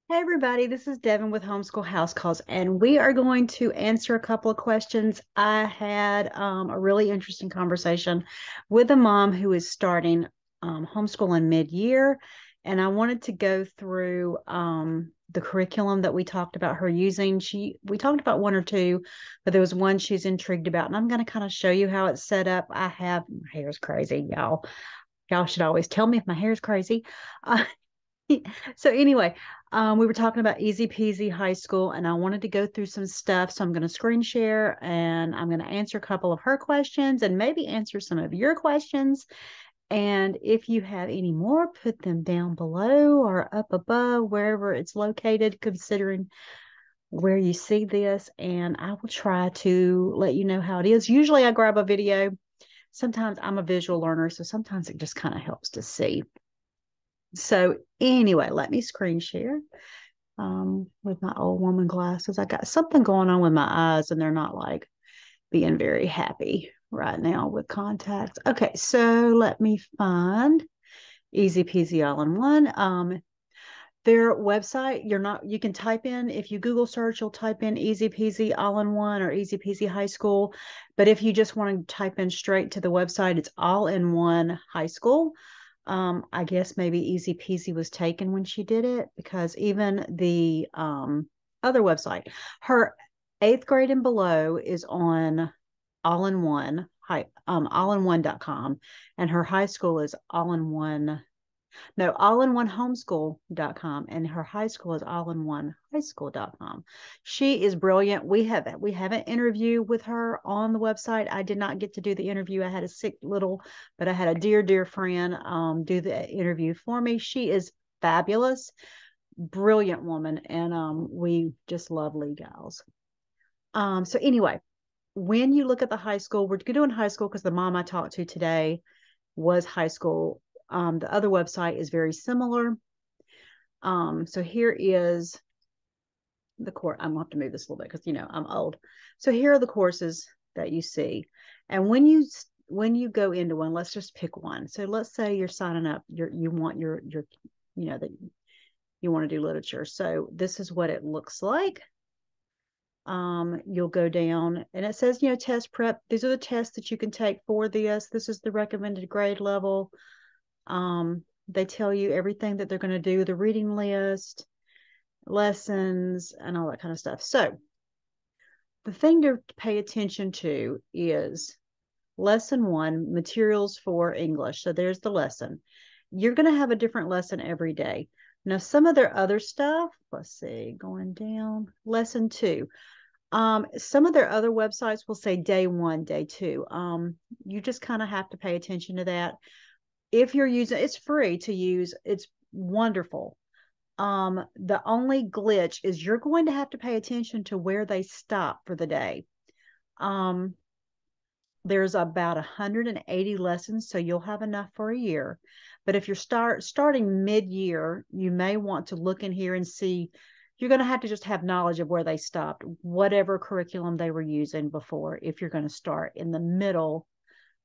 Hey everybody, this is Devin with Homeschool House Calls, and we are going to answer a couple of questions. I had a really interesting conversation with a mom who is starting homeschooling mid-year, and I wanted to go through the curriculum that we talked about her using. We talked about one or two, but there was one she's intrigued about, and I'm going to kind of show you how it's set up. My hair is crazy, y'all. Y'all should always tell me if my hair is crazy. Uh, so anyway, we were talking about Easy Peasy High School, and I wanted to go through some stuff. So I'm going to screen share and I'm going to answer a couple of her questions and maybe answer some of your questions. And if you have any more, put them down below or up above, wherever it's located, considering where you see this. And I will try to let you know how it is. Usually I grab a video. Sometimes I'm a visual learner, so sometimes it just kind of helps to see. So anyway, let me screen share with my old woman glasses. I got something going on with my eyes and they're not like being very happy right now with contacts. Okay, so let me find Easy Peasy All in One. Their website, you can type in, if you Google search, you'll type in Easy Peasy All in One or Easy Peasy High School. But if you just want to type in straight to the website, it's All in One High School. I guess maybe Easy Peasy was taken when she did it because even the other website, her 8th grade and below is on all in one all-in-one.com, and her high school is all in one no, all-in-one-homeschool.com, and her high school is all-in-one-high-school.com. She is brilliant. We have an interview with her on the website. I did not get to do the interview. I had a sick little, but I had a dear friend do the interview for me. She is fabulous, brilliant woman, and we just lovely gals. So anyway, when you look at the high school, we're doing high school because the mom I talked to today was high school. The other website is very similar. So here is the course. I'm gonna have to move this a little bit because I'm old. So here are the courses that you see, and when you go into one, let's just pick one. So let's say you're signing up. You want your that you want to do literature. So this is what it looks like. You'll go down and it says, test prep. These are the tests that you can take for this. This is the recommended grade level. They tell you everything that they're going to do, the reading list, lessons, and all that kind of stuff. So the thing to pay attention to is lesson 1, materials for English. So there's the lesson. You're going to have a different lesson every day. Now, some of their other stuff, let's see, going down, lesson 2. Some of their other websites will say day 1, day 2. You just kind of have to pay attention to that. If you're using, it's free to use, it's wonderful. The only glitch is you're going to have to pay attention to where they stop for the day. There's about 180 lessons, so you'll have enough for a year. But if you're starting mid-year, you may want to look in here and see. You're going to have to just have knowledge of where they stopped, whatever curriculum they were using before, if you're going to start in the middle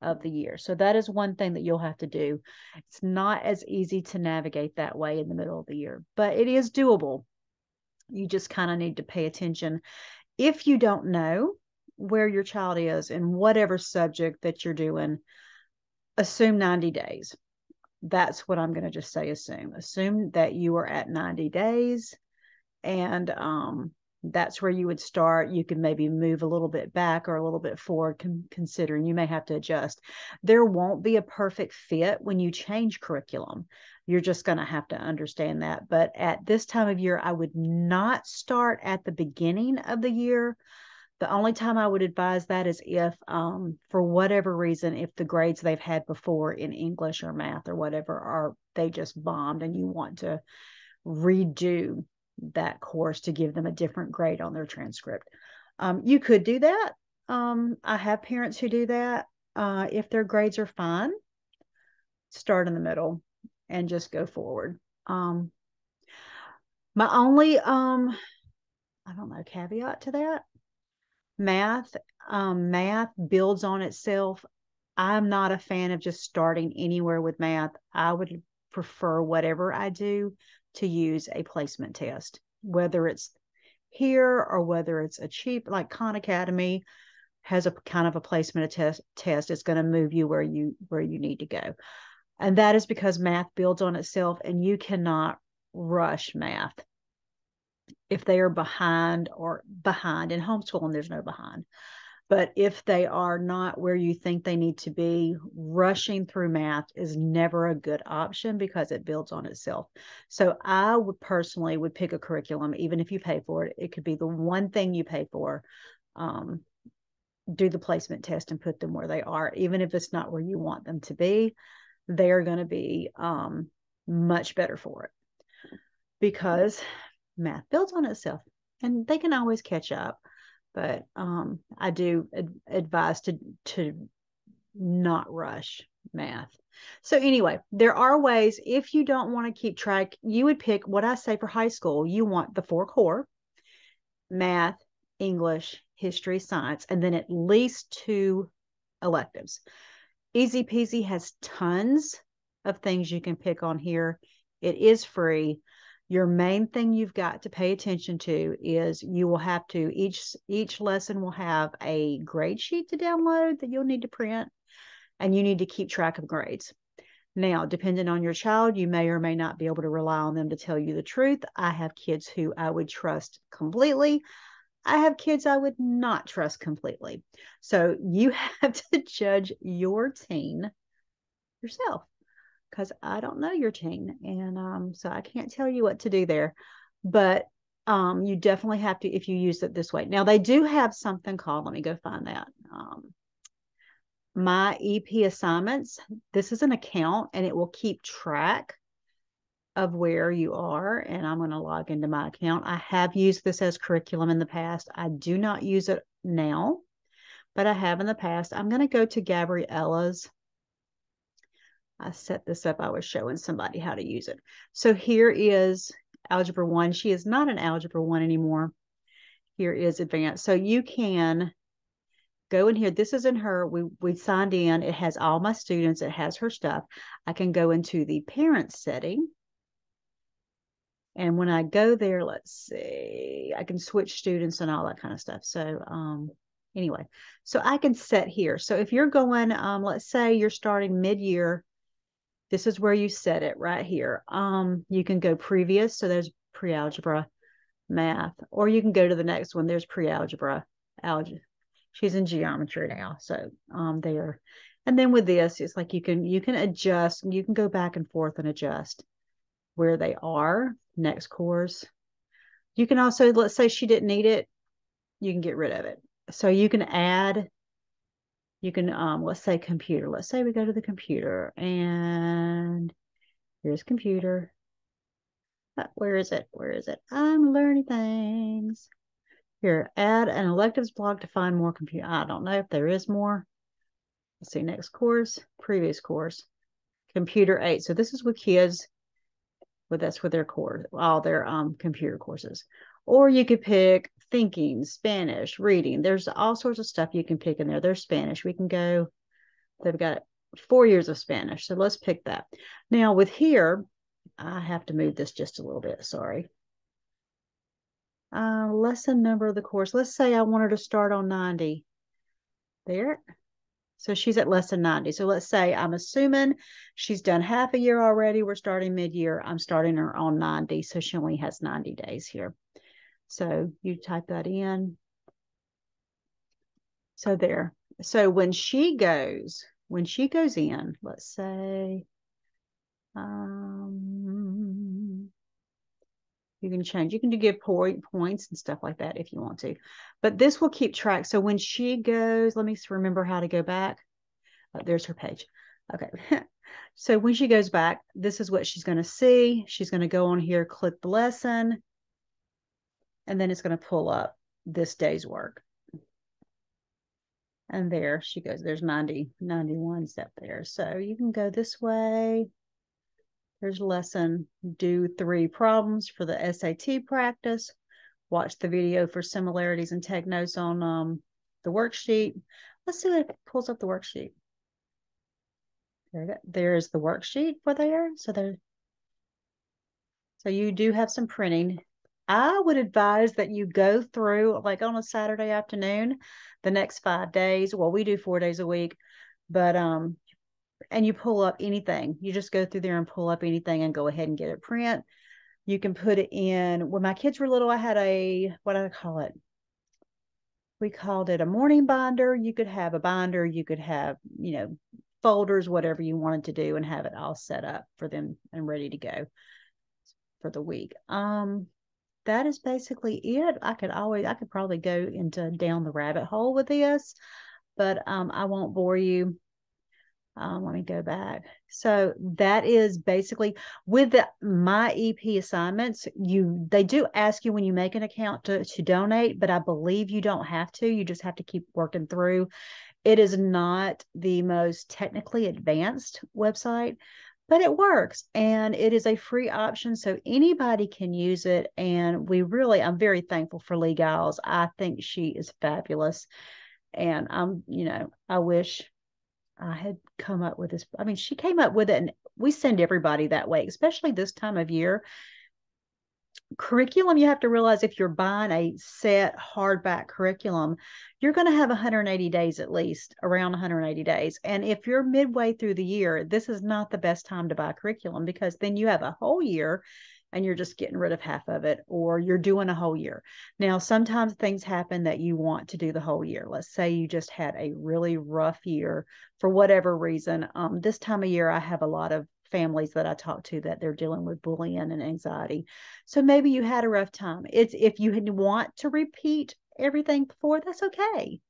of the year. So that is one thing that you'll have to do. It's not as easy to navigate that way in the middle of the year, but it is doable. You just kind of need to pay attention. If you don't know where your child is in whatever subject that you're doing, assume 90 days. That's what I'm going to just say. Assume that you are at 90 days, and that's where you would start. You can maybe move a little bit back or a little bit forward, considering you may have to adjust. There won't be a perfect fit when you change curriculum. You're just going to have to understand that. But at this time of year, I would not start at the beginning of the year. The only time I would advise that is if, for whatever reason, if the grades they've had before in English or math or whatever they just bombed and you want to redo that course to give them a different grade on their transcript. You could do that. I have parents who do that. If their grades are fine, start in the middle and just go forward. My only, I don't know, caveat to that, math builds on itself. I'm not a fan of just starting anywhere with math. I would prefer whatever I do to use a placement test, whether it's here or whether it's a cheap, like Khan Academy has a kind of a placement test. It's going to move you where you need to go. And that is because math builds on itself, and you cannot rush math. If they are behind in homeschooling, there's no behind. But if they are not where you think they need to be, rushing through math is never a good option because it builds on itself. So I would personally pick a curriculum, even if you pay for it. It could be the one thing you pay for. Do the placement test and put them where they are. Even if it's not where you want them to be, they're going to be much better for it because math builds on itself and they can always catch up. But I do advise to not rush math. So anyway, there are ways. If you don't want to keep track, you would pick what I say for high school. You want the 4 core: math, English, history, science, and then at least 2 electives. Easy Peasy has tons of things you can pick on here. It is free. Your main thing you've got to pay attention to is you will have to, each lesson will have a grade sheet to download that you'll need to print, and you need to keep track of grades. Now, depending on your child, you may or may not be able to rely on them to tell you the truth. I have kids who I would trust completely. I have kids I would not trust completely. So you have to judge your teen yourself, because I don't know your teen. And so I can't tell you what to do there. But you definitely have to, if you use it this way. Now, they do have something called, let me go find that. My EP assignments. This is an account, and it will keep track of where you are. And I'm going to log into my account. I have used this as curriculum in the past. I do not use it now, but I have in the past. I'm going to go to Gabriella's. I set this up. I was showing somebody how to use it. So here is Algebra 1. She is not an Algebra 1 anymore. Here is Advanced. So you can go in here. This is in her. We signed in. It has all my students. It has her stuff. I can go into the parent setting. And when I go there, let's see, I can switch students and all that kind of stuff. So anyway, so I can set here. So if you're going, let's say you're starting mid-year, this is where you set it right here. You can go previous. So there's pre-algebra, math, or you can go to the next one. There's pre-algebra, algebra. She's in geometry now. So there. And then with this, it's like you can adjust, you can go back and forth and adjust where they are. Next course. You can also, let's say she didn't need it, you can get rid of it. So you can add, you can, let's say computer. Let's say we go to the computer, and here's computer. Where is it? Where is it? I'm learning things. Here, add an electives block to find more computer. I don't know if there is more. Let's see, next course, previous course, computer 8. So this is with kids. But that's with their course, all their computer courses. Or you could pick thinking, Spanish, reading. There's all sorts of stuff you can pick in there. There's Spanish. We can go, they've got 4 years of Spanish. So let's pick that. Now with here, I have to move this just a little bit, sorry. Lesson number of the course. Let's say I want her to start on 90. There. So she's at lesson 90. So let's say I'm assuming she's done half a year already. We're starting mid-year. I'm starting her on 90. So she only has 90 days here. So you type that in. So there. So when she goes in, let's say, you can change. You can give points and stuff like that if you want to. But this will keep track. So when she goes, let me remember how to go back. Oh, there's her page. Okay. So when she goes back, this is what she's going to see. She's going to go on here, click the lesson, and then it's going to pull up this day's work. And there she goes. There's 91 step there. So you can go this way. There's lesson, do 3 problems for the SAT practice. Watch the video for similarities and take notes on the worksheet. Let's see if it pulls up the worksheet. There's the worksheet for there. So there, So you do have some printing. I would advise that you go through like on a Saturday afternoon, the next 5 days. Well, we do 4 days a week, but and you pull up anything. You just go through there and pull up anything and go ahead and get it print. You can put it in. When my kids were little, I had a, what did I call it? We called it a morning binder. You could have a binder, you could have, folders, whatever you wanted to do, and have it all set up for them and ready to go for the week. That is basically it. I could probably go into down the rabbit hole with this, but I won't bore you. Let me go back. So that is basically with my EP assignments. They do ask you when you make an account to donate, but I believe you don't have to. You just have to keep working through. It is not the most technically advanced website, but it works and it is a free option, so anybody can use it. And I'm very thankful for Lee Giles. I think she is fabulous, and I wish I had come up with this. I mean, she came up with it, and we send everybody that way, especially this time of year. Curriculum, you have to realize if you're buying a set hardback curriculum, you're going to have 180 days, at least around 180 days. And if you're midway through the year, this is not the best time to buy curriculum, because then you have a whole year and you're just getting rid of half of it, or you're doing a whole year. Now, sometimes things happen that you want to do the whole year. Let's say you just had a really rough year for whatever reason. This time of year, I have a lot of families that I talk to that they're dealing with bullying and anxiety. So maybe you had a rough time. It's if you want to repeat everything before, that's okay.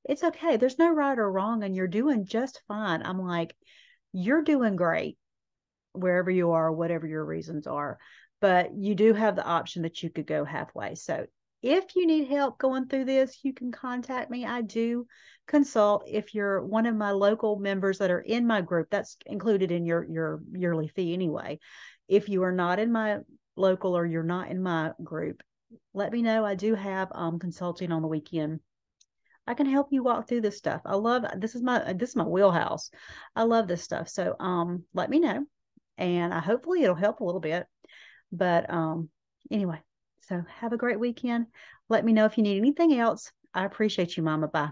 It's okay. There's no right or wrong, and you're doing just fine. I'm like, you're doing great wherever you are, whatever your reasons are. But you do have the option that you could go halfway. So if you need help going through this, you can contact me. I do consult. If you're one of my local members that are in my group, that's included in your yearly fee anyway. If you are not in my local, or you're not in my group, let me know. I do have consulting on the weekend. I can help you walk through this stuff. I love this is my wheelhouse. I love this stuff. So let me know, and hopefully it'll help a little bit. But anyway, so have a great weekend. Let me know if you need anything else. I appreciate you, Mama. Bye.